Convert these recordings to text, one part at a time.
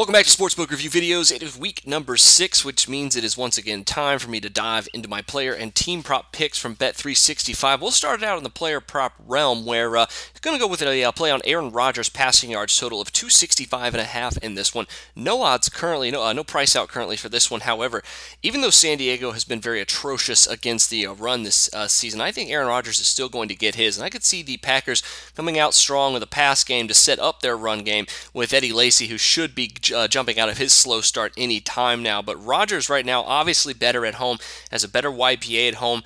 Welcome back to Sportsbook Review Videos. It is week number 6, which means it is once again time for me to dive into my player and team prop picks from Bet365. We'll start it out in the player prop realm where it's going to go with a play on Aaron Rodgers passing yards total of 265.5 in this one. No odds currently, no price out currently for this one. However, even though San Diego has been very atrocious against the run this season, I think Aaron Rodgers is still going to get his. And I could see the Packers coming out strong with a pass game to set up their run game with Eddie Lacy, who should be jumping out of his slow start any time now. But Rodgers right now obviously better at home, has a better YPA at home,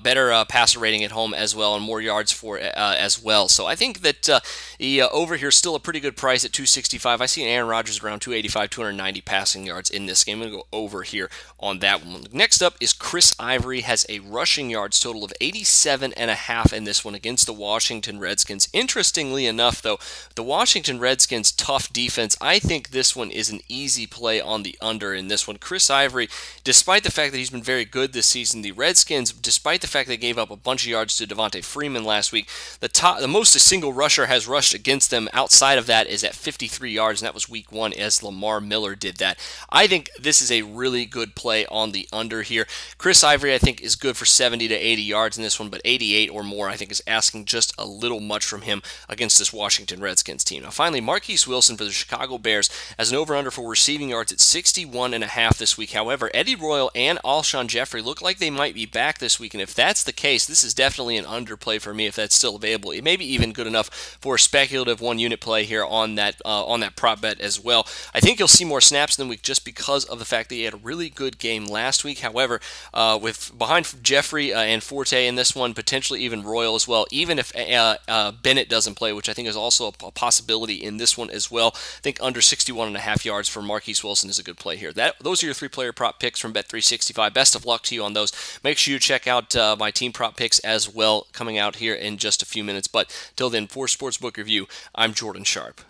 better passer rating at home as well, and more yards for as well. So I think that the over here is still a pretty good price at 265. I see Aaron Rodgers around 285, 290 passing yards in this game. I'm going to go over here on that one. Next up is Chris Ivory, has a rushing yards total of 87.5 in this one against the Washington Redskins. Interestingly enough, though, the Washington Redskins' tough defense, I think this one is an easy play on the under in this one. Chris Ivory, despite the fact that he's been very good this season, the Redskins, despite the fact they gave up a bunch of yards to Devontae Freeman last week, the most a single rusher has rushed against them outside of that is at 53 yards, and that was week 1 as Lamar Miller did that. I think this is a really good play on the under here. Chris Ivory, I think, is good for 70 to 80 yards in this one, but 88 or more, I think, is asking just a little much from him against this Washington Redskins team. Now, finally, Marquise Wilson for the Chicago Bears has an over-under for receiving yards at 61.5 this week. However, Eddie Royal and Alshon Jeffrey look like they might be back this week, and if that's the case, this is definitely an underplay for me if that's still available. It may be even good enough for a speculative one-unit play here on that prop bet as well. I think you'll see more snaps in the week just because of the fact that he had a really good game last week. However, with behind Jeffrey and Forte in this one, potentially even Royal as well, even if Bennett doesn't play, which I think is also a possibility in this one as well. I think under 61.5 yards for Marquise Wilson is a good play here. Those are your 3-player prop picks from Bet365. Best of luck to you on those. Make sure you check out my team prop picks as well coming out here in just a few minutes. But till then, for Sportsbook Review, I'm Jordan Sharp.